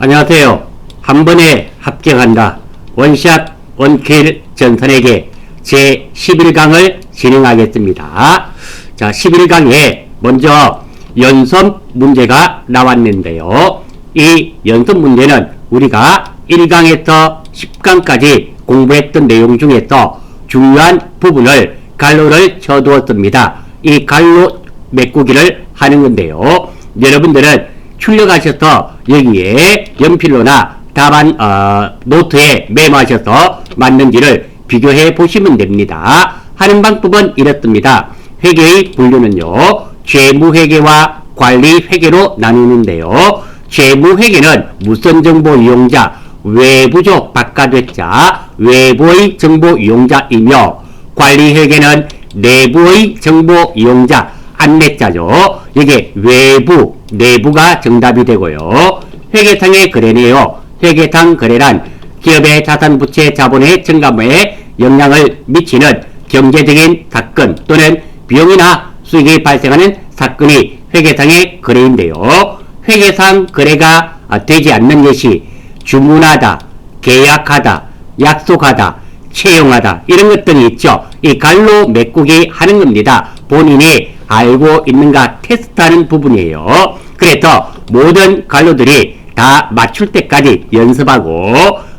안녕하세요. 한 번에 합격한다. 원샷 원킬 전선에게 제11강을 진행하겠습니다. 자, 11강에 먼저 연습 문제가 나왔는데요. 이 연습 문제는 우리가 1강에서 10강까지 공부했던 내용 중에서 중요한 부분을 갈로를 쳐두었습니다. 이 갈로 메꾸기를 하는 건데요. 여러분들은 출력하셔서 여기에 연필로나 답안 노트에 메모하셔서 맞는지를 비교해 보시면 됩니다. 하는 방법은 이렇습니다. 회계의 분류는요, 재무회계와 관리회계로 나누는데요. 재무회계는 무선 정보 이용자, 외부죠. 바깥외자, 외부의 정보 이용자이며, 관리회계는 내부의 정보 이용자, 안내자죠. 이게 외부, 내부가 정답이 되고요. 회계상의 거래네요. 회계상 거래란 기업의 자산, 부채, 자본의 증감에 영향을 미치는 경제적인 사건 또는 비용이나 수익이 발생하는 사건이 회계상의 거래인데요. 회계상 거래가 되지 않는 것이 주문하다, 계약하다, 약속하다, 채용하다 이런 것들이 있죠. 이 갈로 메꾸기 하는 겁니다. 본인이 알고 있는가 테스트하는 부분이에요. 그래서 모든 갈로들이 다 맞출 때까지 연습하고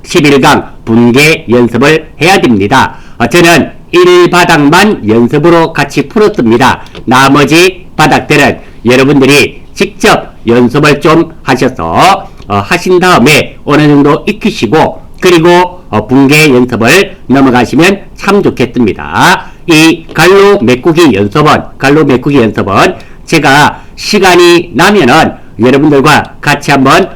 11강 분계 연습을 해야 됩니다. 저는 1바닥만 연습으로 같이 풀었습니다. 나머지 바닥들은 여러분들이 직접 연습을 좀 하셔서 하신 다음에 어느 정도 익히시고 그리고 분계 연습을 넘어가시면 참 좋겠습니다. 이 갈로 메꾸기 연습은 제가 시간이 나면은 여러분들과 같이 한번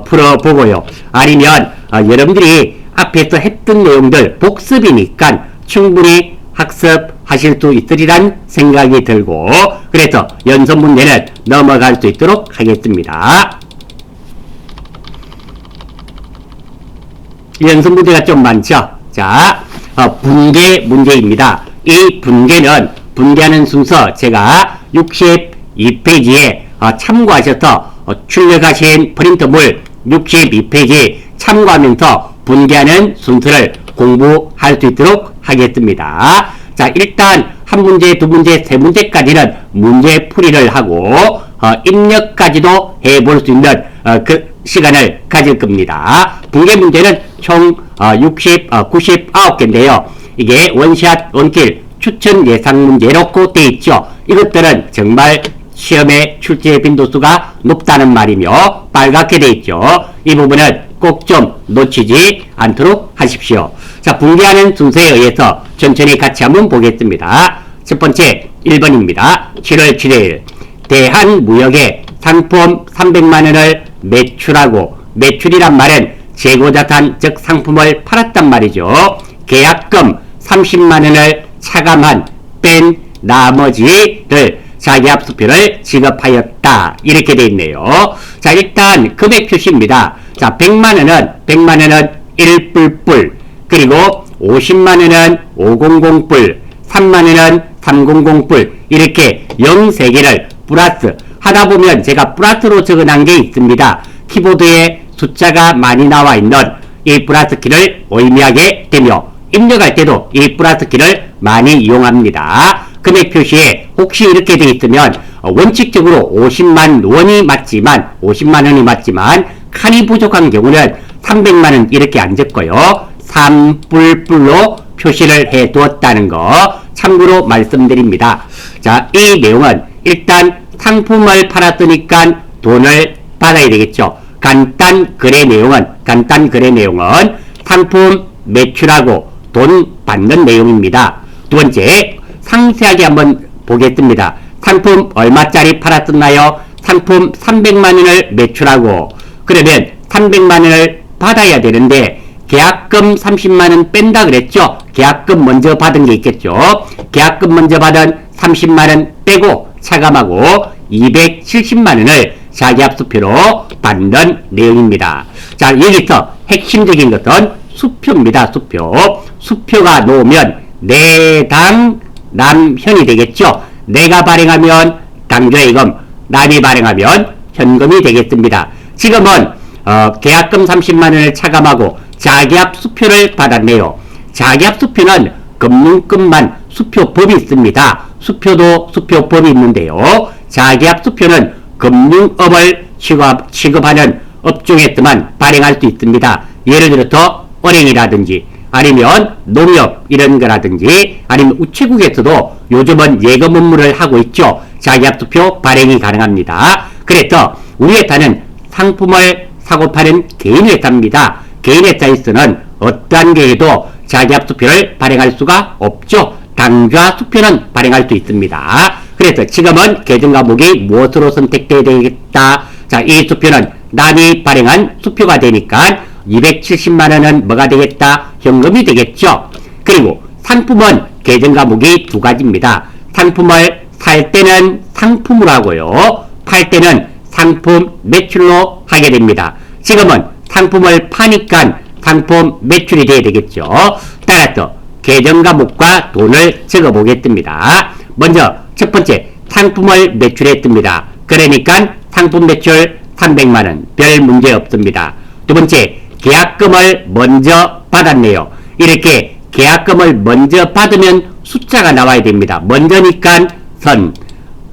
풀어보고요. 아니면 여러분들이 앞에서 했던 내용들 복습이니까 충분히 학습하실 수 있으리란 생각이 들고 그래서 연습 문제는 넘어갈 수 있도록 하겠습니다. 연습 문제가 좀 많죠. 자, 분계 문제입니다. 이 분계하는 순서 제가 62페이지에 참고하셔서 출력하신 프린트물 62페이지 참고하면서 분계하는 순서를 공부할 수 있도록 하겠습니다. 자, 일단 한 문제, 두 문제, 세 문제까지는 문제 풀이를 하고 입력까지도 해볼 수 있는 그 시간을 가질 겁니다. 분계 문제는 총 99개인데요. 이게 원샷, 원킬, 추천 예상 문제로 되어 있죠. 이것들은 정말 시험에 출제 빈도수가 높다는 말이며 빨갛게 되어 있죠. 이 부분은 꼭 좀 놓치지 않도록 하십시오. 자, 분계하는 순서에 의해서 천천히 같이 한번 보겠습니다. 첫 번째 1번입니다. 7월 7일 대한무역에 상품 300만원을 매출하고 매출이란 말은 재고자산 즉 상품을 팔았단 말이죠. 계약금 30만원을 차감한 뺀 나머지를 자기합수표를 지급하였다. 이렇게 되어 있네요. 자, 일단 금액 표시입니다. 자, 100만원은 1뿔뿔, 그리고 50만원은 500뿔, 3만원은 300뿔, 이렇게 0 3개를 플러스 하다 보면 제가 플러스로 적어놓은 게 있습니다. 키보드에 숫자가 많이 나와 있는 이 플러스 키를 의미하게 되며 입력할 때도 이 플러스 키를 많이 이용합니다. 금액 표시에 혹시 이렇게 되어 있으면 원칙적으로 50만 원이 맞지만 칸이 부족한 경우는 300만원 이렇게 안 적고요. 3뿔뿔로 표시를 해 두었다는 거 참고로 말씀드립니다. 자, 이 내용은 일단 상품을 팔았으니까 돈을 받아야 되겠죠. 간단 거래 내용은 상품 매출하고 돈 받는 내용입니다. 두 번째, 상세하게 한번 보겠습니다. 상품 얼마짜리 팔았었나요? 상품 300만원을 매출하고 그러면 300만원을 받아야 되는데 계약금 30만원 뺀다 그랬죠? 계약금 먼저 받은 게 있겠죠? 계약금 먼저 받은 30만원 빼고 차감하고 270만원을 자기합수표로 받는 내용입니다. 자, 여기서 핵심적인 것은 수표입니다. 수표가 놓으면 내당 남현이 되겠죠. 내가 발행하면 당좌예금, 남이 발행하면 현금이 되겠습니다. 지금은 계약금 30만원을 차감하고 자계합 수표를 받았네요. 자계합 수표는 금융권만 수표법이 있습니다. 수표도 수표법이 있는데요. 자계합 수표는 금융업을 취급하는 업종에서만 발행할 수 있습니다. 예를 들어서 은행이라든지 아니면 농협 이런 거라든지 아니면 우체국에서도 요즘은 예금 업무를 하고 있죠. 자계합 수표 발행이 가능합니다. 그래서 우리 회사는 상품을 사고 파는 개인 회사입니다. 개인 회사에서는 어떠한 경우에도 자계합 수표를 발행할 수가 없죠. 당좌 수표는 발행할 수 있습니다. 그래서 지금은 계정 과목이 무엇으로 선택돼야 되겠다. 자, 이 수표는 남이 발행한 수표가 되니까 270만원은 뭐가 되겠다? 현금이 되겠죠. 그리고 상품은 계정 과목이 두 가지입니다. 상품을 살 때는 상품으로 하고요. 팔 때는 상품 매출로 하게 됩니다. 지금은 상품을 파니까 상품 매출이 돼야 되겠죠. 따라서 계정 과목과 돈을 적어 보겠습니다. 먼저 첫 번째 상품을 매출했습니다. 그러니까 상품 매출 300만원 별 문제 없습니다. 두 번째 계약금을 먼저 받았네요. 이렇게 계약금을 먼저 받으면 숫자가 나와야 됩니다. 먼저니까 선,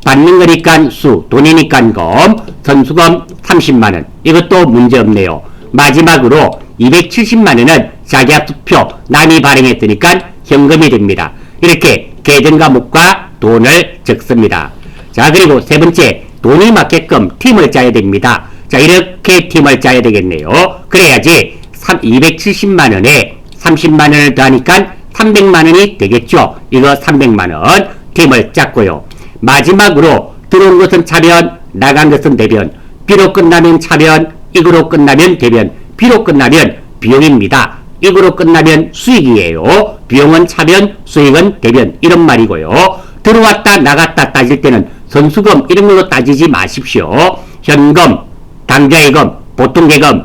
받는 거니까 수, 돈이니까 검, 선수금 30만원. 이것도 문제 없네요. 마지막으로 270만원은 자계합 수표 남이 발행했으니까 현금이 됩니다. 이렇게 계정 과목과 돈을 적습니다. 자, 그리고 세 번째 돈이 맞게끔 팀을 짜야 됩니다. 자, 이렇게 팀을 짜야 되겠네요. 그래야지 270만원에 30만원을 더하니까 300만원이 되겠죠. 이거 300만원 팀을 짰고요. 마지막으로 들어온 것은 차변, 나간 것은 대변. 비로 끝나면 차변, 이거로 끝나면 대변. 비로 끝나면 비용입니다. 이거로 끝나면 수익이에요. 비용은 차변, 수익은 대변. 이런 말이고요. 들어왔다 나갔다 따질 때는 선수금 이런 걸로 따지지 마십시오. 현금, 당좌예금, 보통예금,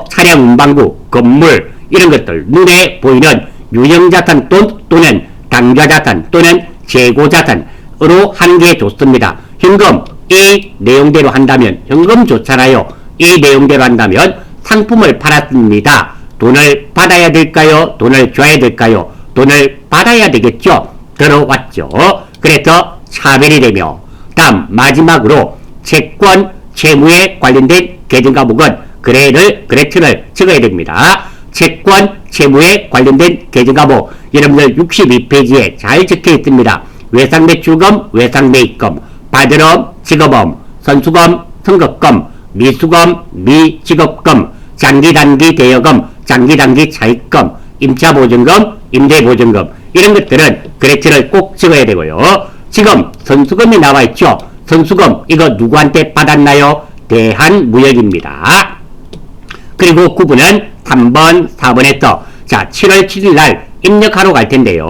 차량 운반구, 건물 이런 것들 눈에 보이는 유형자산 또는 당좌자산 또는 재고자산으로 하는 게 좋습니다. 현금 이 내용대로 한다면 현금 좋잖아요. 이 내용대로 한다면 상품을 팔았습니다. 돈을 받아야 될까요? 돈을 줘야 될까요? 돈을 받아야 되겠죠. 들어왔죠. 그래서 차별이 되며 다음 마지막으로 채권, 채무에 관련된 계정 과목은 그레이트를 적어야 됩니다. 채권, 채무에 관련된 계정 과목 여러분들 62페이지에 잘 적혀 있습니다. 외상매출금, 외상매입금, 바드럼, 직업금, 선수금, 선급금, 미수금, 미직업금, 장기단기 대여금, 장기단기 차입금, 임차보증금, 임대보증금 이런 것들은 그레이트를 꼭 적어야 되고요. 지금 선수금이 나와 있죠. 선수금 이거 누구한테 받았나요? 대한무역입니다. 그리고 9번은 3번, 4번에서 자 7월 7일 날 입력하러 갈 텐데요.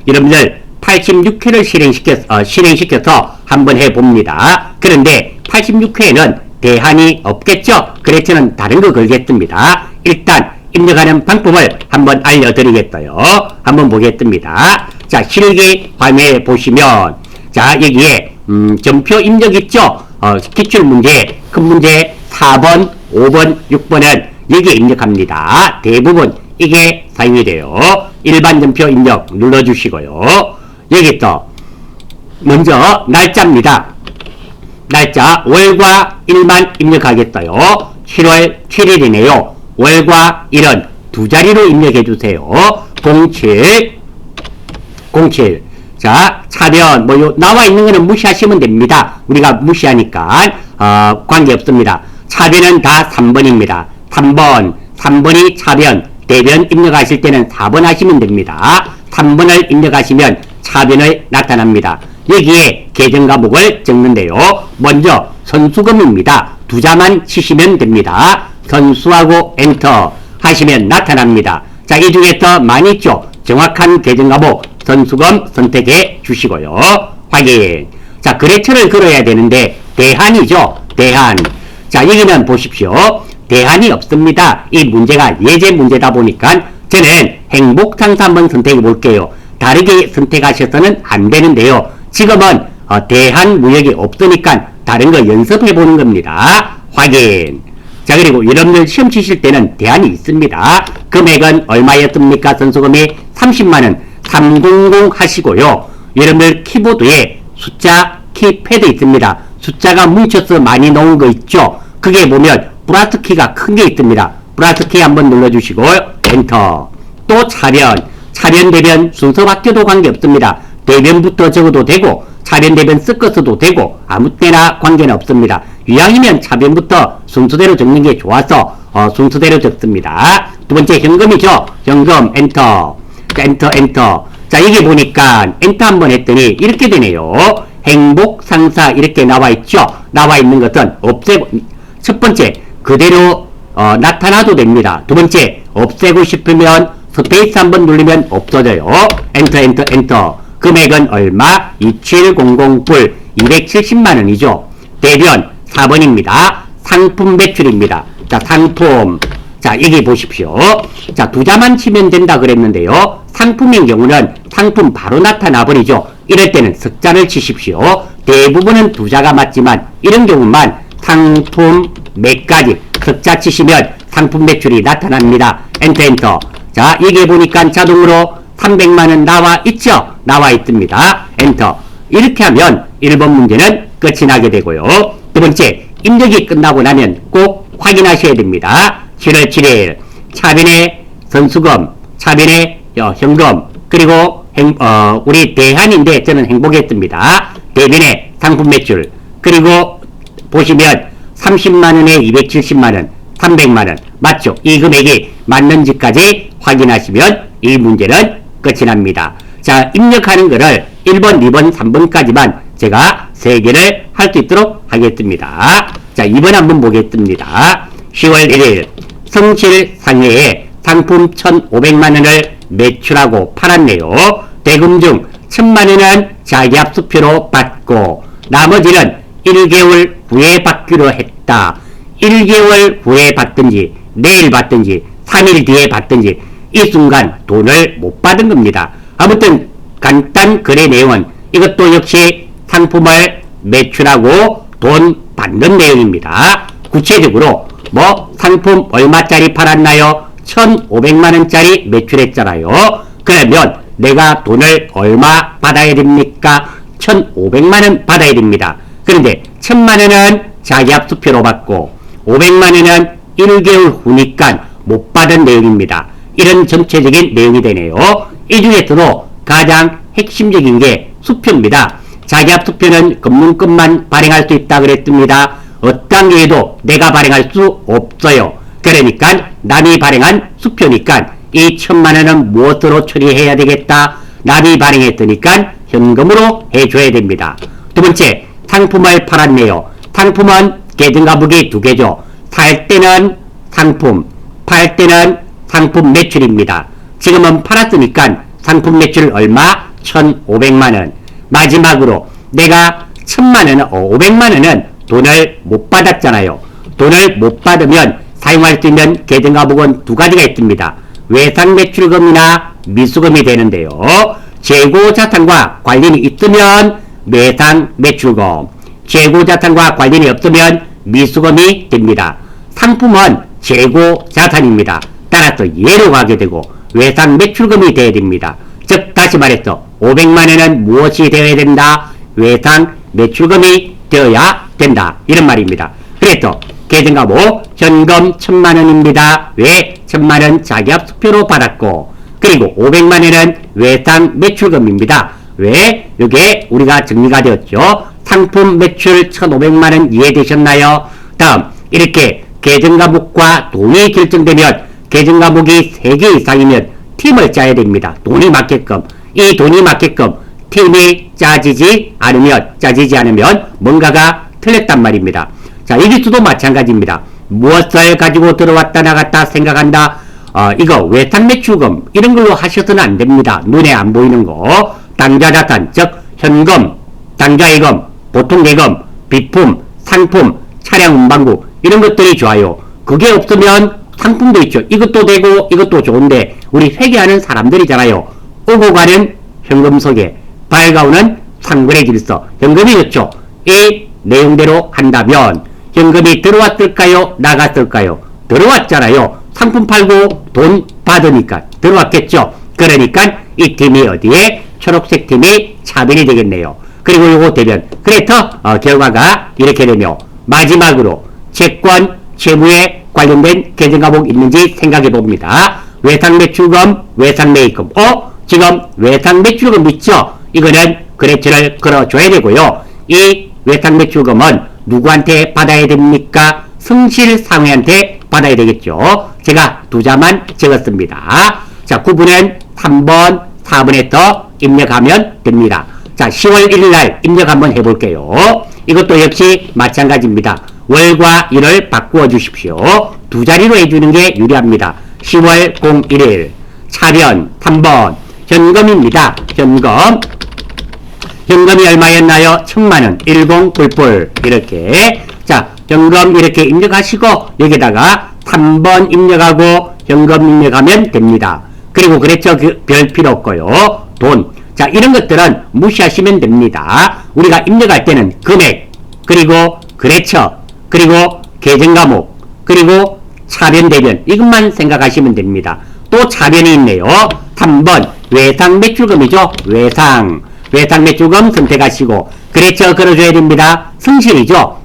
여러분들 86회를 실행시켜서 한번 해봅니다. 그런데 86회에는 대한이 없겠죠? 그래서는 다른 거 걸겠습니다. 일단 입력하는 방법을 한번 알려드리겠어요. 한번 보겠습니다. 자, 실기 화면에 보시면 자 여기에 점표 입력 있죠? 기출문제, 큰 문제 4번, 5번, 6번은 여기에 입력합니다. 대부분 이게 사용이 돼요. 일반 점표 입력 눌러주시고요. 여기서 먼저 날짜입니다. 날짜 월과 일만 입력하겠어요. 7월 7일이네요. 월과 일은 두 자리로 입력해 주세요. 07 자, 차변 나와 있는 거는 무시하시면 됩니다. 우리가 무시하니까 관계없습니다. 차변은 다 3번입니다. 3번이 차변, 대변 입력하실 때는 4번 하시면 됩니다. 3번을 입력하시면 차변을 나타납니다. 여기에 계정 과목을 적는데요. 먼저 선수금입니다. 두 자만 치시면 됩니다. 선수하고 엔터 하시면 나타납니다. 자, 이 중에서 많이 있죠. 정확한 계정 과목 선수금 선택해 주시고요. 확인. 자, 그레이트를 걸어야 되는데 대한이죠. 대한. 자, 여기는 보십시오. 대한이 없습니다. 이 문제가 예제 문제다 보니까 저는 행복상사 한번 선택해 볼게요. 다르게 선택하셔서는 안 되는데요. 지금은 대한무역이 없으니까 다른 거 연습해 보는 겁니다. 확인. 자, 그리고 여러분들 시험 치실 때는 대안이 있습니다. 금액은 얼마였습니까? 선수금이 30만원 300 하시고요. 여러분들 키보드에 숫자 키패드 있습니다. 숫자가 뭉쳐서 많이 넣은 거 있죠? 그게 보면 플러스 키가 큰 게 있습니다. 플러스 키 한번 눌러주시고 엔터. 또 차변 대변 순서 바뀌어도 관계없습니다. 대변부터 적어도 되고 차변 대변 섞어서도 되고 아무 때나 관계는 없습니다. 유양이면 차변부터 순서대로 적는 게 좋아서 순서대로 적습니다. 두 번째 현금이죠. 현금 엔터. 엔터. 자, 여기 보니까 엔터 한번 했더니 이렇게 되네요. 행복 상사 이렇게 나와 있죠. 나와 있는 것은 없애고, 첫 번째 그대로 나타나도 됩니다. 두 번째 없애고 싶으면 스페이스 한번 누르면 없어져요. 엔터. 금액은 얼마? 2700불 270만원이죠. 대변 4번입니다. 상품 매출입니다. 자, 상품. 자, 여기 보십시오. 자, 두 자만 치면 된다 그랬는데요. 상품인 경우는 상품 바로 나타나 버리죠. 이럴 때는 석자를 치십시오. 대부분은 두 자가 맞지만 이런 경우만 상품 몇 가지 석자 치시면 상품 매출이 나타납니다. 엔터. 자, 여기 보니까 자동으로 300만원 나와 있죠? 나와 있습니다. 엔터. 이렇게 하면 1번 문제는 끝이 나게 되고요. 두 번째, 입력이 끝나고 나면 꼭 확인하셔야 됩니다. 7월 7일 차변의 선수금, 차변의 현금, 그리고 우리 대한인데 저는 행복했습니다. 대변의 상품 매출, 그리고 보시면 30만원에 270만원, 300만원 맞죠? 이 금액이 맞는지까지 확인하시면 이 문제는 끝이 납니다. 자, 입력하는 거를 1번, 2번, 3번까지만 제가 3개를 할 수 있도록 하겠습니다. 자, 2번 한번 보겠습니다. 10월 1일 성실 상해에 상품 1,500만원을 매출하고 팔았네요. 대금 중 1,000만원은 자기합수표로 받고 나머지는 1개월 후에 받기로 했다. 1개월 후에 받든지 내일 받든지 3일 뒤에 받든지 이 순간 돈을 못 받은 겁니다. 아무튼 간단 거래 내용은 이것도 역시 상품을 매출하고 돈 받는 내용입니다. 구체적으로 상품 얼마짜리 팔았나요? 1,500만원짜리 매출했잖아요. 그러면 내가 돈을 얼마 받아야 됩니까? 1,500만원 받아야 됩니다. 그런데 1,000만원은 자기합수표로 받고 500만원은 1개월 후니까 못 받은 내용입니다. 이런 전체적인 내용이 되네요. 이 중에서도 가장 핵심적인 게 수표입니다. 자기합수표는 금융권만 발행할 수 있다 그랬습니다. 어떤 경우에도 내가 발행할 수 없어요. 그러니까 남이 발행한 수표니까 이 1,000만원은 무엇으로 처리해야 되겠다? 남이 발행했으니까 현금으로 해줘야 됩니다. 두 번째, 상품을 팔았네요. 상품은 계정과목이 두 개죠. 살 때는 상품, 팔 때는 상품 매출입니다. 지금은 팔았으니까 상품 매출 얼마? 1,500만원. 마지막으로 내가 1,000만원, 500만원은 돈을 못 받았잖아요. 돈을 못 받으면 사용할 수 있는 계정과목은 두 가지가 있습니다. 외상 매출금이나 미수금이 되는데요. 재고 자산과 관련이 있으면 외상 매출금, 재고 자산과 관련이 없으면 미수금이 됩니다. 상품은 재고 자산입니다. 따라서 예로 가게 되고 외상 매출금이 되어야 됩니다. 즉 다시 말해서 500만원은 무엇이 되어야 된다? 외상 매출금이 되어야 된다. 이런 말입니다. 그래서 계정과목 현금 1,000만원입니다. 왜? 1,000만원 자기합수표로 받았고 그리고 500만원은 외상 매출금입니다. 왜? 이게 우리가 정리가 되었죠. 상품 매출 1,500만원 이해되셨나요? 다음 이렇게 계정과목과 돈이 결정되면 계정과목이 3개 이상이면 팀을 짜야 됩니다. 돈이 맞게끔. 이 돈이 맞게끔 팀이 짜지지 않으면 뭔가가 틀렸단 말입니다. 자, 여기서도 마찬가지입니다. 무엇을 가지고 들어왔다 나갔다 생각한다. 이거 외상 매출금 이런 걸로 하셔서는 안 됩니다. 눈에 안 보이는 거. 당좌자산, 즉 현금, 당좌예금, 보통예금, 비품, 상품, 차량 운반구 이런 것들이 좋아요. 그게 없으면 상품도 있죠. 이것도 되고 이것도 좋은데 우리 회계하는 사람들이잖아요. 오고 가는 현금 소개, 밝아오는 상권의 질서, 현금이 좋죠. 이 내용대로 한다면 현금이 들어왔을까요? 나갔을까요? 들어왔잖아요. 상품 팔고 돈 받으니까 들어왔겠죠. 그러니까 이 팀이 어디에? 초록색 팀이 차변이 되겠네요. 그리고 요거 대변. 그래서 결과가 이렇게 되며 마지막으로 채권, 채무에 관련된 계정과목 있는지 생각해 봅니다. 외상매출금, 외상매입금. 지금 외상매출금 있죠? 이거는 거래처를 걸어줘야 되고요. 이 외상매출금은 누구한테 받아야 됩니까? 성실상회한테 받아야 되겠죠. 제가 두 자만 적었습니다. 자, 9번은 3번, 4번에서 입력하면 됩니다. 자, 10월 1일날 입력 한번 해볼게요. 이것도 역시 마찬가지입니다. 월과 일을 바꾸어 주십시오. 두 자리로 해주는 게 유리합니다. 10월 01일 차변 3번 현금입니다. 현금이 얼마였나요? 1000만원 10불불 이렇게. 자, 현금 이렇게 입력하시고 여기다가 3번 입력하고 현금 입력하면 됩니다. 그리고 그랬죠? 별 필요 없고요. 돈. 자, 이런 것들은 무시하시면 됩니다. 우리가 입력할 때는 금액, 그리고 거래처, 그리고 계정과목, 그리고 차변, 대변 이것만 생각하시면 됩니다. 또 차변이 있네요. 3번 외상매출금이죠. 외상매출금 선택하시고 거래처 걸어줘야 됩니다. 성실이죠.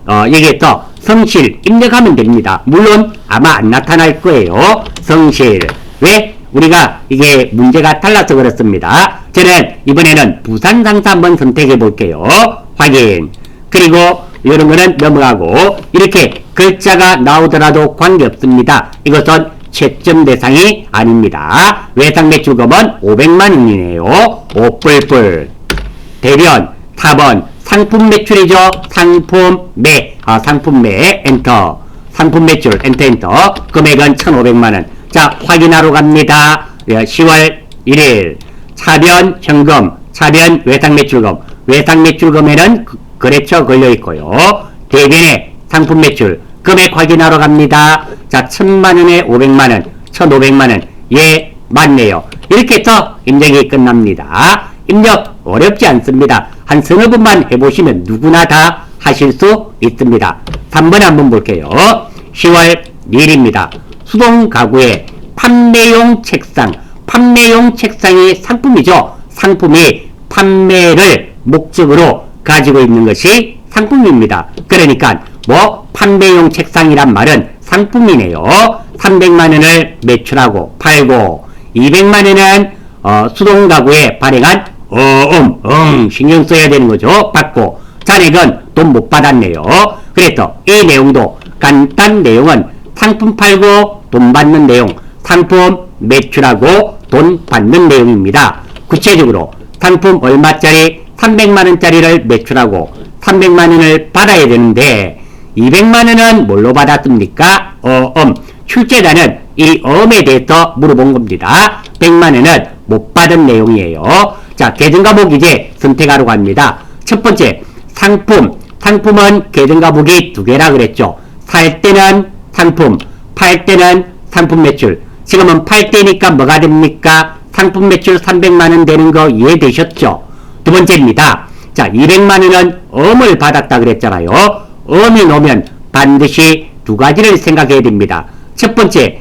여기서 성실 입력하면 됩니다. 물론 아마 안 나타날 거예요. 성실. 왜? 우리가 이게 문제가 달라서 그렇습니다. 저는 이번에는 부산상사 한번 선택해 볼게요. 확인. 그리고 이런 거는 넘어가고 이렇게 글자가 나오더라도 관계없습니다. 이것은 채점 대상이 아닙니다. 외상매출금은 500만원이네요. 5불불. 대변 4번 상품 매출이죠. 상품매 엔터. 상품 매출 엔터. 금액은 1,500만원. 자, 확인하러 갑니다. 10월 1일 차변 현금, 차변 외상매출금. 외상매출금에는 거래처 걸려있고요. 대변에 상품 매출 금액 확인하러 갑니다. 자, 1000만원에 500만원 1500만원. 예, 맞네요. 이렇게 해서 입력이 끝납니다. 입력 어렵지 않습니다. 한 서너 번만 해보시면 누구나 다 하실 수 있습니다. 3번 한번 볼게요. 10월 1일입니다. 수동 가구의 판매용 책상. 판매용 책상이 상품이죠. 상품이 판매를 목적으로 가지고 있는 것이 상품입니다. 그러니까 판매용 책상이란 말은 상품이네요. 300만원을 매출하고 팔고 200만원은 수동 가구에 발행한 신경 써야 되는 거죠. 받고 잔액은 돈 못 받았네요. 그래서 이 내용도 간단 내용은 상품 팔고 돈 받는 내용, 상품 매출하고 돈 받는 내용입니다. 구체적으로 상품 얼마짜리 300만원짜리를 매출하고 300만원을 받아야 되는데 200만원은 뭘로 받았습니까? 출제자는 이 어음에 대해서 물어본 겁니다. 100만원은 못 받은 내용이에요. 자, 계정과목 이제 선택하러 갑니다. 첫 번째 상품은 계정과목이 두 개라 그랬죠. 살 때는 상품, 팔 때는 상품 매출. 지금은 팔 때니까 뭐가 됩니까? 상품 매출 300만원 되는 거 이해되셨죠? 두 번째입니다. 자, 200만원은 어음을 받았다 그랬잖아요. 어음이 나오면 반드시 두 가지를 생각해야 됩니다. 첫 번째,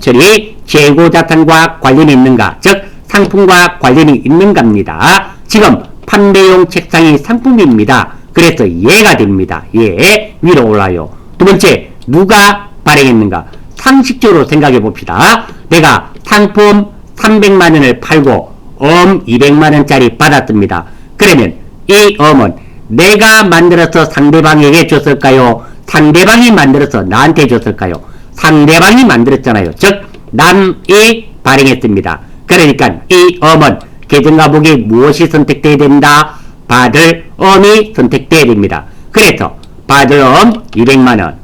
처리 재고자산과 관련이 있는가, 즉 상품과 관련이 있는가입니다. 지금 판매용 책상이 상품입니다. 그래서 이해가 됩니다. 예, 위로 올라요. 두 번째, 누가 발행했는가? 상식적으로 생각해 봅시다. 내가 상품 300만원을 팔고 200만원짜리 받았습니다. 그러면 이 엄은 내가 만들어서 상대방에게 줬을까요? 상대방이 만들어서 나한테 줬을까요? 상대방이 만들었잖아요. 즉 남이 발행했습니다. 그러니까 이 엄은 계정과목이 무엇이 선택돼야 된다? 받을 엄이 선택돼야 됩니다. 그래서 받을 엄 200만원.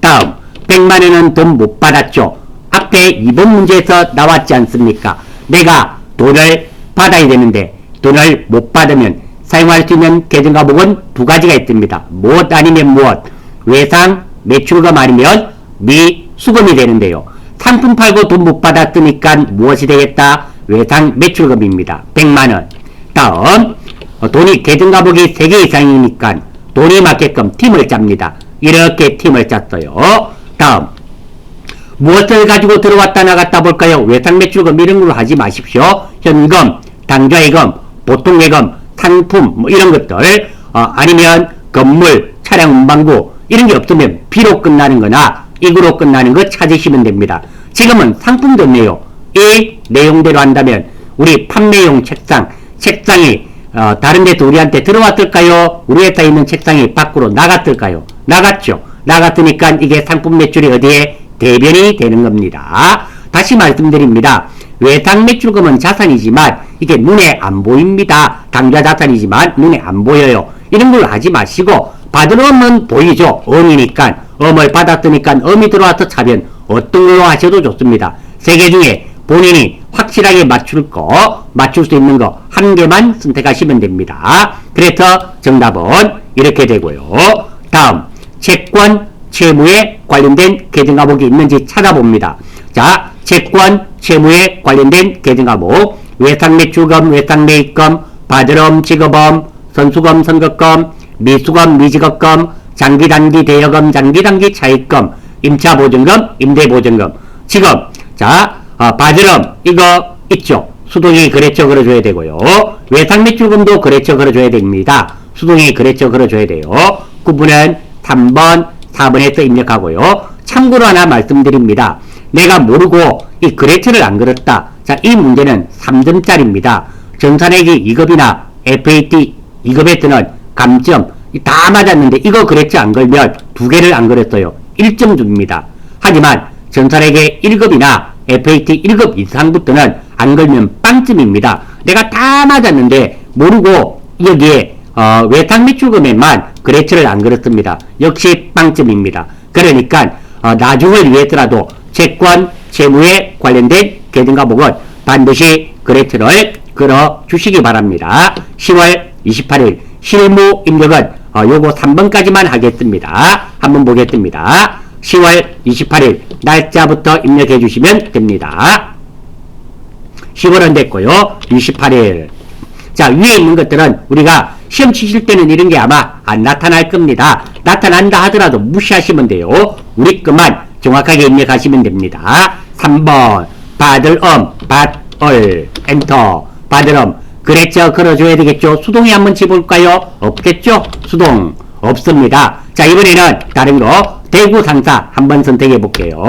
다음 100만원은 돈 못 받았죠. 앞에 2번 문제에서 나왔지 않습니까? 내가 돈을 받아야 되는데 돈을 못 받으면 사용할 수 있는 계정과목은 두 가지가 있습니다. 무엇 아니면 무엇? 외상 매출금 아니면 미수금이 되는데요. 상품 팔고 돈 못 받았으니까 무엇이 되겠다? 외상 매출금입니다. 100만원. 다음 돈이 계정과목이 3개 이상이니까 돈이 맞게끔 팀을 짭니다. 이렇게 팀을 짰어요. 다음 무엇을 가지고 들어왔다 나갔다 볼까요? 외상매출금 이런 걸로 하지 마십시오. 현금, 당좌예금, 보통예금, 상품 뭐 이런 것들 아니면 건물, 차량 운반구 이런 게 없으면 B로 끝나는 거나 이구로 끝나는 거 찾으시면 됩니다. 지금은 상품도 없네요. 이 내용대로 한다면 우리 판매용 책상이 다른 데서 우리한테 들어왔을까요? 우리 회사에 있는 책상이 밖으로 나갔을까요? 나갔죠. 나갔으니까 이게 상품 매출이 어디에 대변이 되는 겁니다. 다시 말씀드립니다. 외상 매출금은 자산이지만 이게 눈에 안 보입니다. 당좌 자산이지만 눈에 안 보여요. 이런 걸 하지 마시고 받은 엄은 보이죠. 엄이니까 엄을 받았으니까 엄이 들어와서 차변 어떤 걸로 하셔도 좋습니다. 세 개 중에 본인이 확실하게 맞출 수 있는 거 한 개만 선택하시면 됩니다. 그래서 정답은 이렇게 되고요. 다음 채권, 채무에 관련된 계정 과목이 있는지 찾아봅니다. 자, 채권, 채무에 관련된 계정 과목 외상매출금, 외상매입금, 받을엄, 지급엄, 선수금, 선급금, 미수금, 미지급금, 장기단기 대여금, 장기단기 차입금, 임차보증금, 임대보증금. 지금 자 받을엄 이거 있죠. 수동이 거래처 걸어줘야 되고요. 외상매출금도 거래처 걸어줘야 됩니다. 수동이 거래처 걸어줘야 돼요. 구분은 3번, 4번에서 입력하고요. 참고로 하나 말씀드립니다. 내가 모르고 이 거래처를 안 걸었다. 자, 이 문제는 3점짜리입니다. 전산회계 2급이나 FAT 2급에서는 감점 다 맞았는데 이거 거래처 안 걸면 2개를 안 걸었어요. 1점 줍니다. 하지만 전산회계 1급이나 FAT 1급 이상부터는 안 걸면 빵점입니다. 내가 다 맞았는데 모르고 여기에 외상매출금에만 거래처를 안 걸었습니다. 역시 빵점입니다. 그러니까 나중을 위해서라도 채권, 채무에 관련된 계정 과목은 반드시 거래처를 걸어 주시기 바랍니다. 10월 28일 실무 입력은 요거 3번까지만 하겠습니다. 한번 보겠습니다. 10월 28일 날짜부터 입력해 주시면 됩니다. 10월은 됐고요. 28일. 자, 위에 있는 것들은 우리가 시험 치실 때는 이런 게 아마 안 나타날 겁니다. 나타난다 하더라도 무시하시면 돼요. 우리 것만 정확하게 입력하시면 됩니다. 3번 받을엄, 받을, 엔터, 받을엄 거래처 걸어줘야 되겠죠. 수동이 한번 집어볼까요? 없겠죠? 수동 없습니다. 자, 이번에는 다른 거 대구 상사 한번 선택해 볼게요.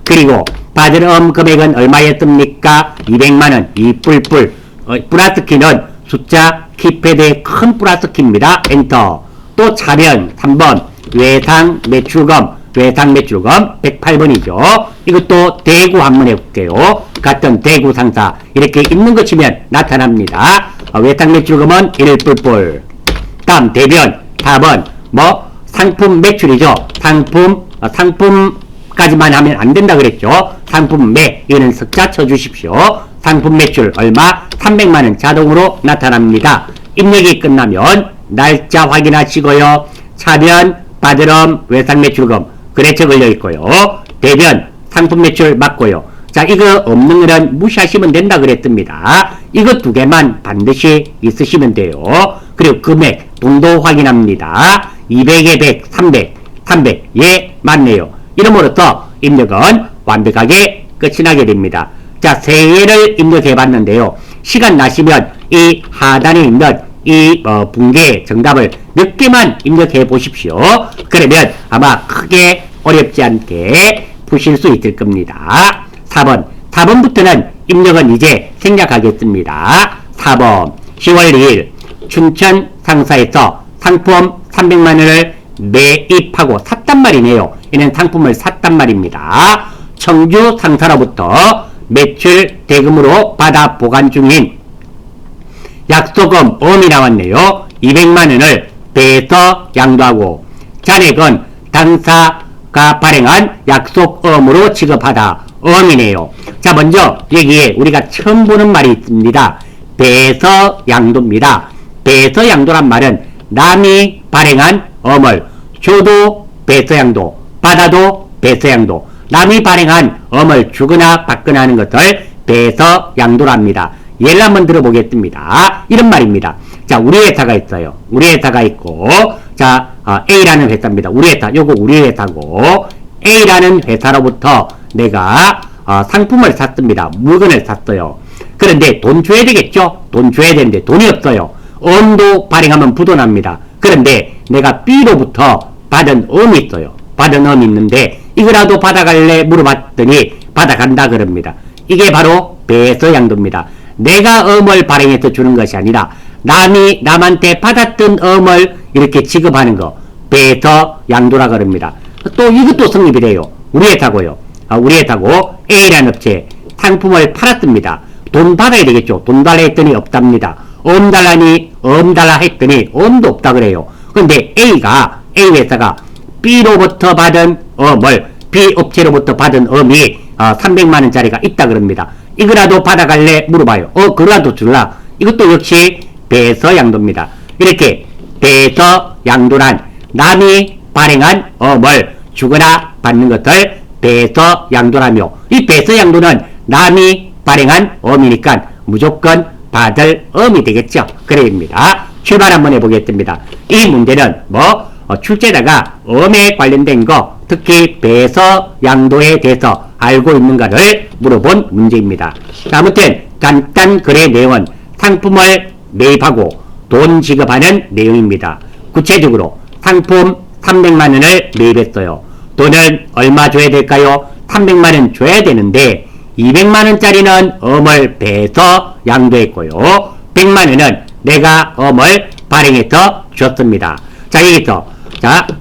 그리고 받을엄 금액은 얼마였습니까? 200만원 이 뿔뿔 플러스 키는 숫자 키패드의 큰 플러스 키입니다. 엔터. 또 차변 3번 외상 매출금 108번이죠. 이것도 대구 한번 해볼게요. 같은 대구 상사 이렇게 있는 거 치면 나타납니다. 외상 매출금은 1뿔뿔. 다음 대변 4번 뭐 상품 매출이죠. 상품까지만 하면 안 된다 그랬죠. 상품 매 이거는 석자 쳐주십시오. 상품 매출 얼마? 300만원 자동으로 나타납니다. 입력이 끝나면 날짜 확인하시고요. 차변, 받을엄, 외상매출금 거래처 걸려있고요. 대변, 상품 매출 맞고요. 자, 이거 없는 거는 무시하시면 된다 그랬습니다. 이거 두 개만 반드시 있으시면 돼요. 그리고 금액, 돈도 확인합니다. 200에 100, 300. 예, 맞네요. 이름으로써 입력은 완벽하게 끝이 나게 됩니다. 자, 세 개를 입력해 봤는데요. 시간 나시면 이 하단에 있는 이 붕괴 정답을 몇 개만 입력해 보십시오. 그러면 아마 크게 어렵지 않게 푸실 수 있을 겁니다. 4번부터는 입력은 이제 생략하겠습니다. 4번 10월 2일 춘천 상사에서 상품 300만원을 매입하고 샀단 말이네요. 이는 상품을 샀단 말입니다. 청주 상사로부터 매출 대금으로 받아 보관 중인 약속금 엄이 나왔네요. 200만원을 배에서 양도하고 잔액은 당사가 발행한 약속음으로 지급하다. 엄이네요. 자, 먼저 여기에 우리가 처음 보는 말이 있습니다. 배에서 양도입니다. 배에서 양도란 말은 남이 발행한 엄을 줘도 배에서 양도, 받아도 배에서 양도, 남이 발행한 엄을 주거나 받거나 하는 것을 배에서 양도랍니다. 예를 한번 들어보겠습니다. 이런 말입니다. 자, 우리 회사가 있어요. 우리 회사가 있고, 자, A라는 회사입니다. 우리 회사, 요거 우리 회사고, A라는 회사로부터 내가 상품을 샀습니다. 물건을 샀어요. 그런데 돈 줘야 되겠죠? 돈 줘야 되는데 돈이 없어요. 엄도 발행하면 부도 납니다. 그런데 내가 B로부터 받은 엄이 있어요. 받은 엄이 있는데 이거라도 받아갈래 물어봤더니 받아간다 그럽니다. 이게 바로 배서양도입니다. 내가 엄을 발행해서 주는 것이 아니라 남이 남한테 받았던 엄을 이렇게 지급하는 거 배서양도라 그럽니다. 또 이것도 성립이 돼요. 우리 회사고요. 우리 회사고 A라는 업체 상품을 팔았습니다. 돈 받아야 되겠죠. 돈 달라 했더니 없답니다. 엄 달라니 엄 달라 했더니 엄도 없다 그래요. 근데 A 회사가 B로부터 받은 엄을 B 업체로부터 받은 엄이 300만원짜리가 있다 그럽니다. 이거라도 받아갈래 물어봐요. 그거라도 줄라. 이것도 역시 배서양도입니다. 이렇게 배서양도란 남이 발행한 엄을 주거나 받는 것을 배서양도라며, 이 배서양도는 남이 발행한 엄이니까 무조건 받을 엄이 되겠죠. 그래입니다. 출발 한번 해보겠습니다. 이 문제는 출제자가 엄에 관련된 거, 특히 배서양도에 대해서 알고 있는가를 물어본 문제입니다. 아무튼 간단 거래 내용은 상품을 매입하고 돈 지급하는 내용입니다. 구체적으로 상품 300만원을 매입했어요. 돈은 얼마 줘야 될까요? 300만원 줘야 되는데 200만원짜리는 엄을 배서양도했고요. 100만원은 내가 엄을 발행해서 줬습니다. 자, 여기서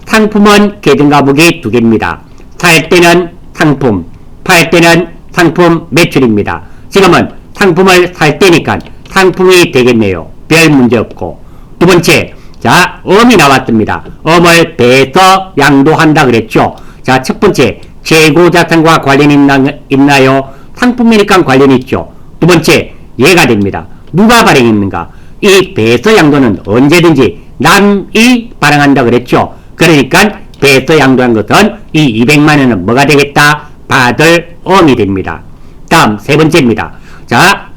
상품은 계정과목이 두 개입니다. 살 때는 상품, 팔 때는 상품 매출입니다. 지금은 상품을 살 때니까 상품이 되겠네요. 별 문제 없고. 두 번째, 엄이 나왔습니다. 엄을 배서양도한다 그랬죠. 자, 첫 번째, 재고자산과 관련이 있나요? 상품이니까 관련이 있죠. 두 번째, 얘가 됩니다. 누가 발행했는가? 이 배서양도는 언제든지 남이 발행한다 그랬죠. 그러니까 배서양도한 것은 이 200만원은 뭐가 되겠다? 받을 엄이 됩니다. 다음 세 번째입니다.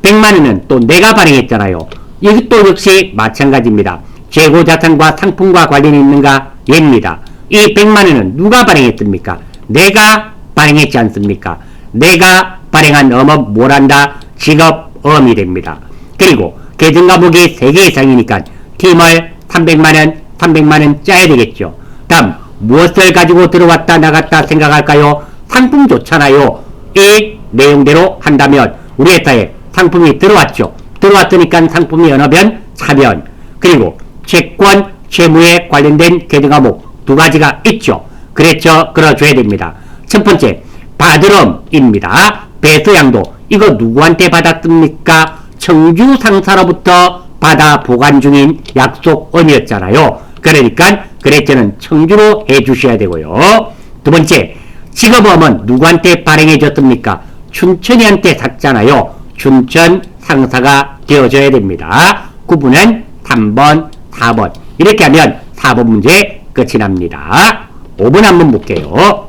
100만원은 또 내가 발행했잖아요. 이것도 역시 마찬가지입니다. 재고자산과 상품과 관련이 있는가? 얘입니다. 이 100만원은 누가 발행했습니까? 내가 발행했지 않습니까? 내가 발행한 엄은 뭘한다? 직업엄이 됩니다. 그리고 계정과목이 3개 이상이니까 팀을 300만원 짜야 되겠죠. 다음 무엇을 가지고 들어왔다 나갔다 생각할까요? 상품 좋잖아요. 이 내용대로 한다면 우리 회사에 상품이 들어왔죠. 들어왔으니까 상품이 여러 변, 차변. 그리고 채권, 채무에 관련된 계정과목 두 가지가 있죠. 그랬죠. 끌어줘야 됩니다. 첫 번째, 받을엄입니다. 배서양도. 이거 누구한테 받았습니까? 청주 상사로부터 받아 보관 중인 약속엄이었잖아요. 그러니까 거래처는 청주로 해주셔야 되고요. 두 번째, 직업엄은 누구한테 발행해 줬습니까? 춘천이한테 샀잖아요. 춘천 상사가 되어줘야 됩니다. 구분은 3번, 4번. 이렇게 하면 4번 문제 끝이 납니다. 5번 한번 볼게요.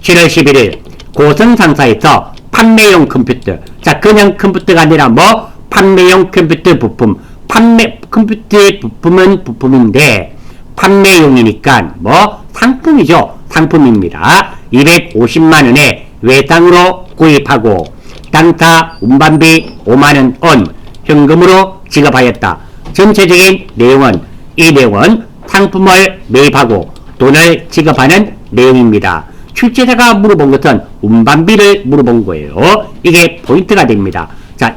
7월 11일 고성상사에서 판매용 컴퓨터, 그냥 컴퓨터가 아니라 판매용 컴퓨터 부품, 컴퓨터의 부품은 부품인데 판매용이니까 상품이죠. 상품입니다. 250만원에 외상으로 구입하고 당사 운반비 5만원 원 현금으로 지급하였다. 전체적인 내용은 이 내용은 상품을 매입하고 돈을 지급하는 내용입니다. 출제자가 물어본 것은 운반비를 물어본 거예요. 이게 포인트가 됩니다.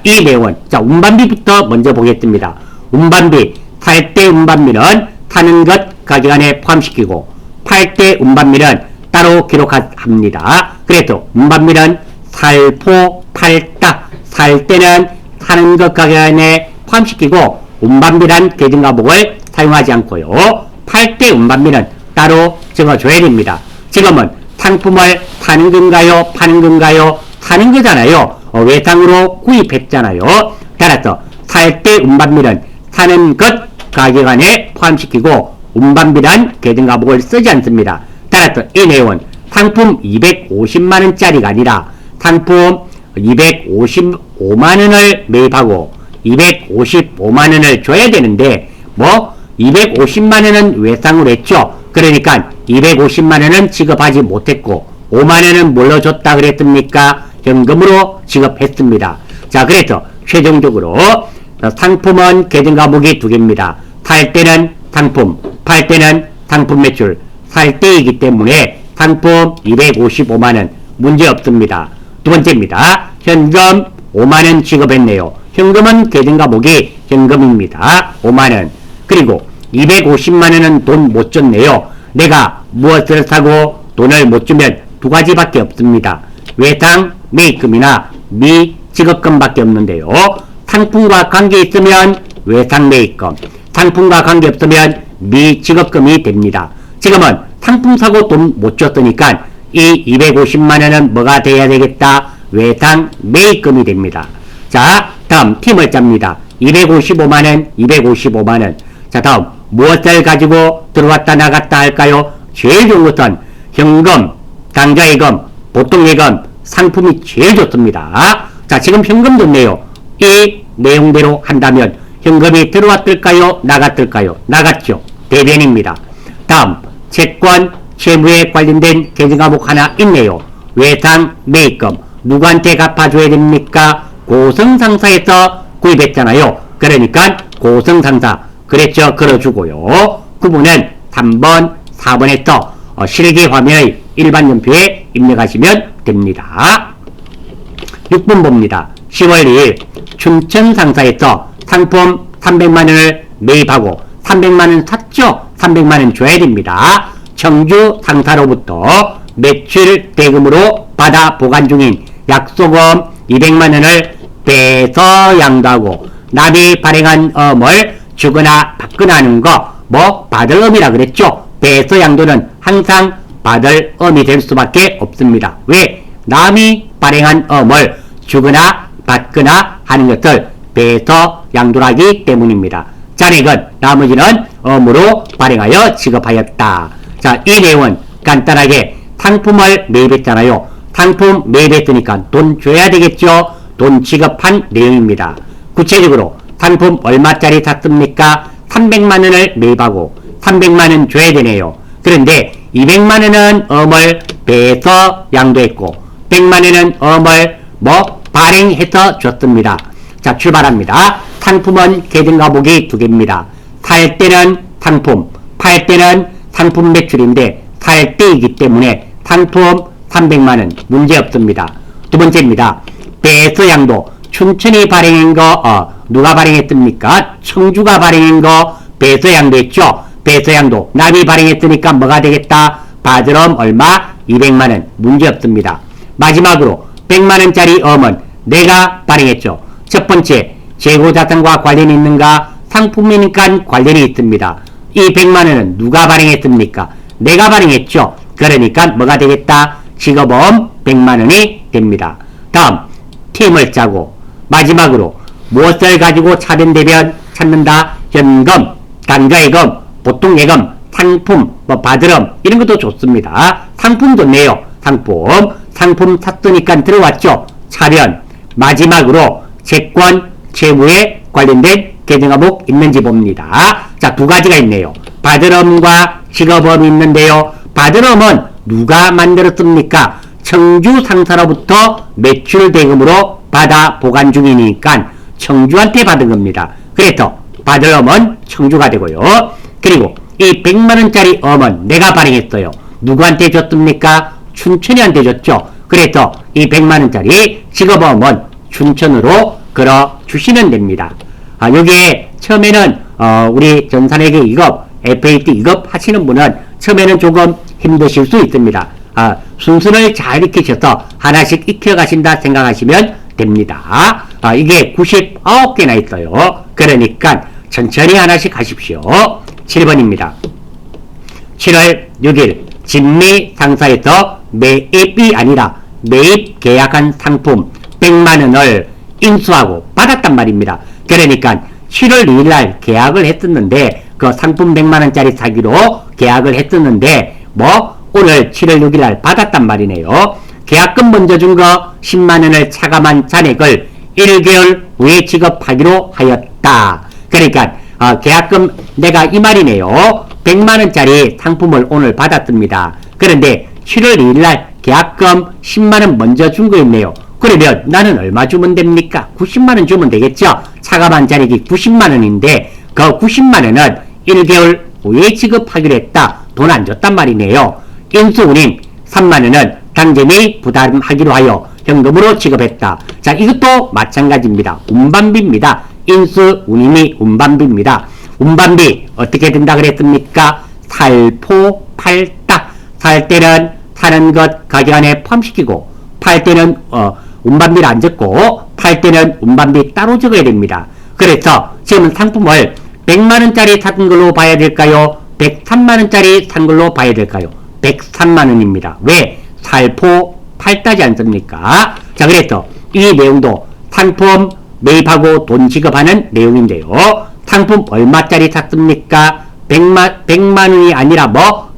이 내용은 운반비부터 먼저 보겠습니다. 운반비, 살 때 운반비는 타는 것 가격 안에 포함시키고 팔 때 운반비는 따로 기록합니다. 그래서 운반비는 살포, 팔다, 살 때는 타는 것 가격 안에 포함시키고 운반비란 계정과목을 사용하지 않고요. 팔 때 운반비는 따로 적어줘야 됩니다. 지금은 상품을 사는 건가요? 파는 건가요? 사는 거잖아요. 외상으로 구입했잖아요. 따라서 살 때 운반비는 사는 것 가격 안에 포함시키고 운반비란 계정과목을 쓰지 않습니다. 따라서 이 내용은 상품 250만원짜리가 아니라 상품 255만원을 매입하고 255만 원을 줘야 되는데 뭐 250만 원은 외상으로 했죠. 그러니까 250만 원은 지급하지 못했고 5만 원은 뭘로 줬다 그랬습니까? 현금으로 지급했습니다. 자, 그래서 최종적으로 상품은 계정 과목이 두 개입니다. 살 때는 상품, 팔 때는 상품 매출, 살 때이기 때문에 상품 255만 원 문제 없습니다. 두 번째입니다. 현금 5만 원 지급했네요. 현금은 계정 과목이 현금입니다. 5만 원. 그리고 250만 원은 돈 못 줬네요. 내가 무엇을 사고 돈을 못 주면 두 가지밖에 없습니다. 외상 매입금이나 미지급금밖에 없는데요. 상품과 관계 있으면 외상 매입금, 상품과 관계 없으면 미지급금이 됩니다. 지금은 상품 사고 돈 못 줬으니까 이 250만 원은 뭐가 돼야 되겠다? 외상 매입금이 됩니다. 자, 다음 팀을 짭니다. 255만 원, 255만 원. 자, 다음 무엇을 가지고 들어왔다 나갔다 할까요? 제일 좋은 것은 현금, 당좌예금, 보통예금, 상품이 제일 좋습니다. 자, 지금 현금 줬네요. 이 내용대로 한다면 현금이 들어왔을까요? 나갔을까요? 나갔죠. 대변입니다. 다음 채권, 채무에 관련된 계정 과목 하나 있네요. 외상 매입금. 누구한테 갚아줘야 됩니까? 고성상사에서 구입했잖아요. 그러니까 고성상사. 그랬죠. 걸어주고요. 구분은 3번, 4번에서 실기 화면의 일반 연표에 입력하시면 됩니다. 6번 봅니다. 10월 2일 춘천상사에서 상품 300만원을 매입하고 300만원 샀죠? 300만원 줘야 됩니다. 청주 상사로부터 매출 대금으로 받아 보관 중인 약소금 200만원을 빼서 양도하고 납입 발행한 엄을 주거나 받거나 하는 거 뭐 받을 엄이라 그랬죠. 빼서 양도는 항상 받을 엄이 될 수밖에 없습니다. 왜? 남이 발행한 엄을 주거나 받거나 하는 것을 빼서 양도하기 때문입니다. 잔액은 나머지는 엄으로 발행하여 지급하였다. 자, 이 내용은 간단하게 상품을 매입했잖아요. 상품 매입했으니까 돈 줘야 되겠죠. 돈 지급한 내용입니다. 구체적으로 상품 얼마짜리 샀습니까? 300만원을 매입하고 300만원 줘야 되네요. 그런데 200만원은 엄을 빼서 양도했고 100만원은 엄을 발행해서 줬습니다. 자, 출발합니다. 상품은 계정 과목이 두 개입니다. 살 때는 상품, 팔 때는 상품 매출인데 살 때이기 때문에 상품 300만원 문제 없습니다. 두 번째입니다. 빼서 양도. 춘천이 발행한 거 누가 발행했습니까? 청주가 발행한 거 빼서 양도했죠. 빼서 양도. 남이 발행했으니까 뭐가 되겠다? 받을 엄 얼마? 200만원 문제 없습니다. 마지막으로 100만원짜리 엄은 내가 발행했죠. 첫 번째, 재고자산과 관련이 있는가? 상품이니까 관련이 있습니다. 이 100만원은 누가 발행했습니까? 내가 발행했죠. 그러니까 뭐가 되겠다? 지급엄 100만원이 됩니다. 다음, 팀을 짜고 마지막으로 무엇을 가지고 차변대변 찾는다? 현금, 당좌예금, 보통예금, 상품, 받을엄 이런 것도 좋습니다. 상품 좋네요. 상품 샀으니까 들어왔죠. 차변. 마지막으로 채권, 채무에 관련된 계정 과목 있는지 봅니다. 자, 두 가지가 있네요. 받을엄과 지급엄이 있는데요. 받을엄은 누가 만들었습니까? 청주 상사로부터 매출 대금으로 받아 보관 중이니까 청주한테 받은 겁니다. 그래서 받을 엄은 청주가 되고요. 그리고 이 100만원짜리 엄은 내가 발행했어요. 누구한테 줬습니까? 춘천이한테 줬죠. 그래서 이 100만원짜리 지급엄은 춘천으로 걸어 주시면 됩니다. 여기에 처음에는 우리 전산회계 2급, FAT 2급 하시는 분은 처음에는 조금 힘드실 수 있습니다. 순서를 잘 익히셔서 하나씩 익혀가신다 생각하시면 됩니다. 이게 99개나 있어요. 그러니까 천천히 하나씩 하십시오. 7번입니다. 7월 6일 진미 상사에서 매입이 아니라 매입 계약한 상품 100만원을 인수하고 받았단 말입니다. 그러니까 7월 2일날 계약을 했었는데 그 상품 100만원짜리 사기로 계약을 했었는데 오늘 7월 6일날 받았단 말이네요. 계약금 먼저 준 거 10만원을 차감한 잔액을 1개월 후에 지급하기로 하였다. 그러니까 계약금 내가 이 말이네요. 100만원짜리 상품을 오늘 받았습니다. 그런데 7월 2일날 계약금 10만원 먼저 준 거 있네요. 그러면 나는 얼마 주면 됩니까? 90만원 주면 되겠죠? 차가만 자리기 90만원인데 그 90만원은 1개월 후에 지급하기로 했다. 돈 안 줬단 말이네요. 인수운임 3만원은 당점이 부담하기로 하여 현금으로 지급했다. 자, 이것도 마찬가지입니다. 운반비입니다. 인수운임이 운반비입니다. 운반비 어떻게 된다 그랬습니까? 살포 팔다. 살 때는 사는 것 가격 안에 포함시키고 팔 때는 운반비를 안 적고 팔 때는 운반비 따로 적어야 됩니다. 그래서 지금 상품을 100만원짜리 산 걸로 봐야 될까요? 103만원짜리 산 걸로 봐야 될까요? 103만원입니다. 왜? 살포 팔다지 않습니까? 자, 그래서 이 내용도 상품 매입하고 돈 지급하는 내용인데요. 상품 얼마짜리 샀습니까? 100만원이 아니라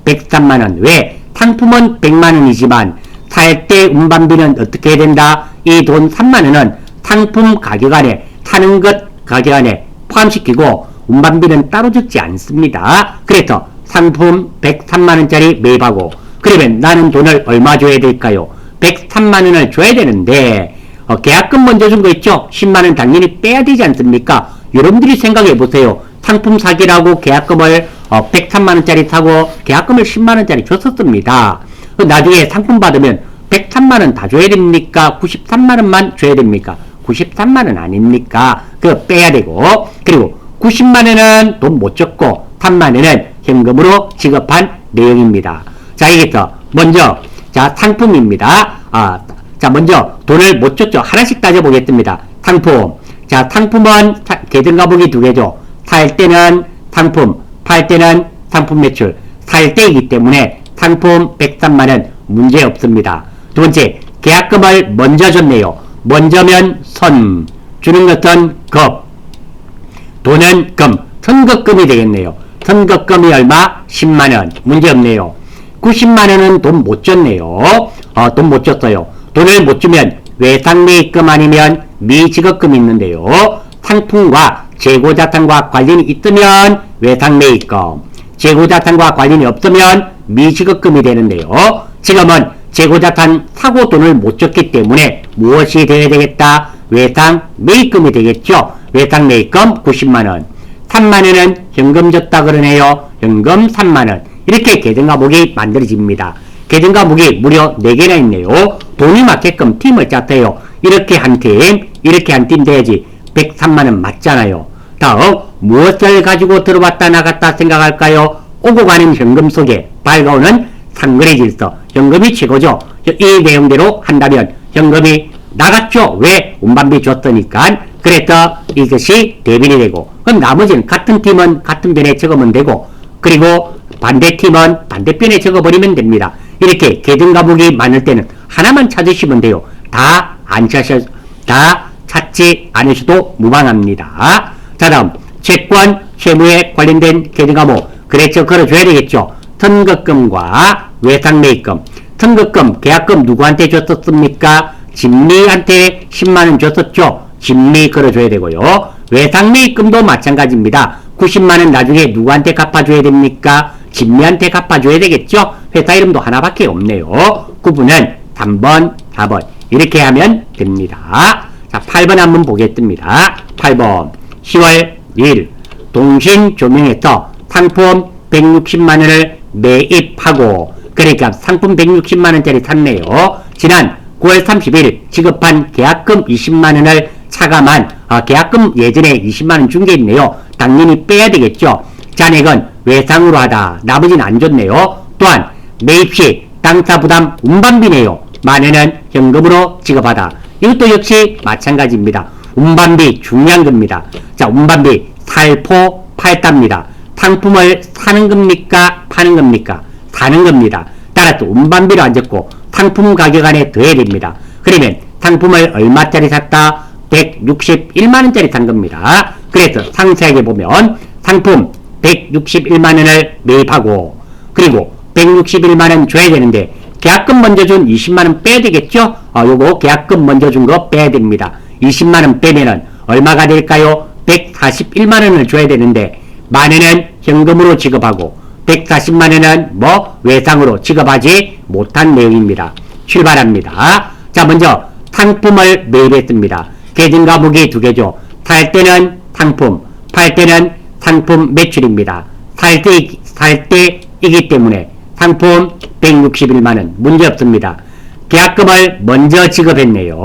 103만원. 왜? 상품은 100만원이지만 살 때 운반비는 어떻게 해야 된다? 이 돈 3만원은 상품 가격 안에 사는 것 가격 안에 포함시키고 운반비는 따로 적지 않습니다. 그래서 상품 103만원짜리 매입하고 그러면 나는 돈을 얼마 줘야 될까요? 103만원을 줘야 되는데 계약금 먼저 준 거 있죠? 10만원 당연히 빼야 되지 않습니까? 여러분들이 생각해 보세요. 상품 사기라고 계약금을 103만원짜리 사고 계약금을 10만원짜리 줬었습니다. 나중에 상품 받으면 103만원 다 줘야 됩니까? 93만원만 줘야 됩니까? 93만원 아닙니까? 그거 빼야 되고 그리고 90만원은 돈 못 줬고 3만원은 현금으로 지급한 내용입니다. 자, 여기서 먼저 자 상품입니다. 자, 먼저 돈을 못 줬죠. 하나씩 따져보겠습니다. 상품. 자, 상품은 계정가복이 두 개죠. 살 때는 상품, 팔 때는 상품 매출. 살 때이기 때문에 상품 103만원 문제 없습니다. 두 번째, 계약금을 먼저 줬네요. 먼저면 선, 주는 것은 급, 돈은 금, 선급금이 되겠네요. 선급금이 얼마? 10만원. 문제 없네요. 90만원은 돈 못 줬네요. 돈 못 줬어요. 돈을 못 주면 외상매입금 아니면 미지급금이 있는데요. 상품과 재고자산과 관련이 있으면 외상매입금, 재고자산과 관련이 없으면 미지급금이 되는데요. 지금은 재고자산 사고 돈을 못 줬기 때문에 무엇이 되어야 되겠다? 외상매입금이 되겠죠. 외상매입금 90만원. 3만원은 현금 줬다 그러네요. 현금 3만원. 이렇게 계정과목이 만들어집니다. 계정과목이 무려 4개나 있네요. 돈이 맞게끔 팀을 짰대요. 이렇게 한 팀, 이렇게 한 팀 돼야지 103만원 맞잖아요. 다음, 무엇을 가지고 들어왔다 나갔다 생각할까요? 오고 가는 현금 속에 밝아오는 상거래 질서. 현금이 최고죠. 이 내용대로 한다면 현금이 나갔죠. 왜? 운반비 줬으니까. 그래서 이것이 대변이 되고, 그럼 나머지는 같은 팀은 같은 변에 적으면 되고, 그리고 반대팀은 반대편에 적어버리면 됩니다. 이렇게 계정과목이 많을 때는 하나만 찾으시면 돼요. 다 찾지 않으셔도 무방합니다. 자, 다음 채권, 채무에 관련된 계정과목 거래처 걸어줘야 되겠죠. 선급금과 외상매입금. 선급금, 계약금 누구한테 줬었습니까? 진미한테 10만원 줬었죠. 진미 걸어줘야 되고요. 외상매입금도 마찬가지입니다. 90만원 나중에 누구한테 갚아줘야 됩니까? 진미한테 갚아줘야 되겠죠. 회사 이름도 하나밖에 없네요. 구분은 3번, 4번 이렇게 하면 됩니다. 자, 8번 한번 보겠습니다. 8번 10월 1일 동신조명에서 상품 160만원을 매입하고, 그러니까 상품 160만원짜리 샀네요. 지난 9월 30일 지급한 계약금 20만원을 차감한 계약금 예전에 20만원 준 게 있네요. 당연히 빼야 되겠죠. 잔액은 외상으로 하다. 나머지는 안 줬네요. 또한 매입시 당사 부담 운반비네요. 만원은 현금으로 지급하다. 이것도 역시 마찬가지입니다. 운반비 중요한 겁니다. 자, 운반비 살포 팔답니다. 상품을 사는 겁니까? 파는 겁니까? 사는 겁니다. 따라서 운반비를 안 적고 상품 가격 안에 더해야 됩니다. 그러면 상품을 얼마짜리 샀다? 161만원짜리 산 겁니다. 그래서 상세하게 보면 상품 161만원을 매입하고, 그리고 161만원 줘야 되는데 계약금 먼저 준 20만원 빼야 되겠죠? 요거 계약금 먼저 준 거 빼야 됩니다. 20만원 빼면은 얼마가 될까요? 141만원을 줘야 되는데 만원은 현금으로 지급하고 140만원은 뭐 외상으로 지급하지 못한 내용입니다. 출발합니다. 자, 먼저 상품을 매입했습니다. 계정과목이 두 개죠. 살 때는 상품, 팔 때는 상품 매출입니다. 살 때이기 때문에 상품 161만원 문제없습니다. 계약금을 먼저 지급했네요.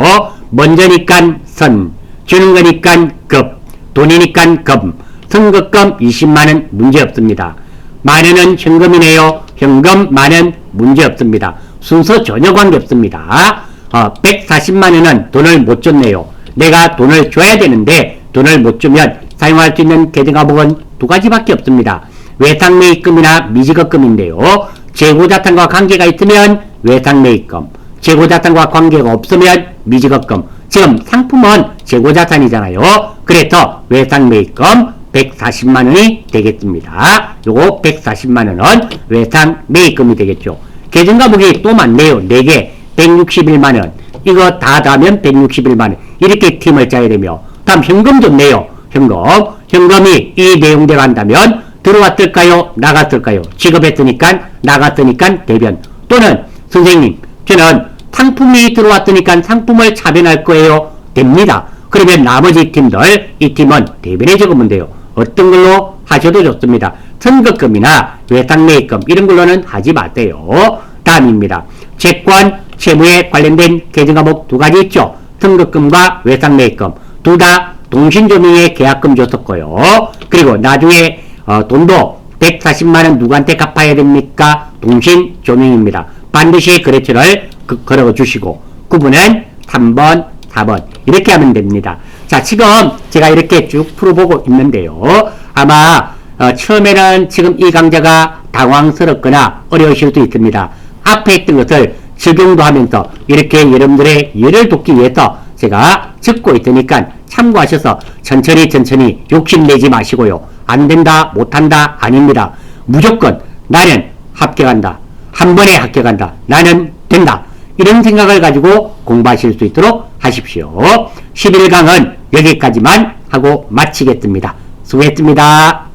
먼저니까 선, 주는 거니까 급, 돈이니까 금, 선급금 20만원 문제없습니다. 만원은 현금이네요. 현금 만원 문제없습니다. 순서 전혀 관계없습니다. 140만원은 돈을 못 줬네요. 내가 돈을 줘야 되는데 돈을 못 주면 사용할 수 있는 계정과목은 두 가지밖에 없습니다. 외상매입금이나 미지급금인데요. 재고자산과 관계가 있으면 외상매입금, 재고자산과 관계가 없으면 미지급금. 지금 상품은 재고자산이잖아요. 그래서 외상매입금 140만원이 되겠습니다. 요거 140만원은 외상매입금이 되겠죠. 계정과목이 또 많네요. 4개 161만원. 이거 다 더하면 161만원. 이렇게 팀을 짜야 되며 다음 현금 좋네요. 현금이 이 내용대로 한다면 들어왔을까요? 나갔을까요? 지급했으니까 나갔으니까 대변. 또는 선생님 저는 상품이 들어왔으니까 상품을 차변할 거예요. 됩니다. 그러면 나머지 팀들 이 팀은 대변에 적으면 돼요. 어떤 걸로 하셔도 좋습니다. 선급금이나 외상매입금 이런 걸로는 하지 마세요. 다음입니다. 채권, 채무에 관련된 계정과목 두 가지 있죠. 선급금과 외상매입금 둘 다 동신조명의 계약금 줬었고요. 그리고 나중에 돈도 140만원 누구한테 갚아야 됩니까? 동신조명입니다. 반드시 거래처를 걸어주시고 구분은 3번, 4번 이렇게 하면 됩니다. 자, 지금 제가 이렇게 쭉 풀어보고 있는데요. 아마 처음에는 지금 이 강좌가 당황스럽거나 어려우실 수도 있습니다. 앞에 있던 것을 적용도 하면서 이렇게 여러분들의 이해를 돕기 위해서 제가 적고 있으니까 참고하셔서 천천히 욕심내지 마시고요. 안된다 못한다 아닙니다. 무조건 나는 합격한다. 한 번에 합격한다. 나는 된다. 이런 생각을 가지고 공부하실 수 있도록 하십시오. 11강은 여기까지만 하고 마치겠습니다. 수고했습니다.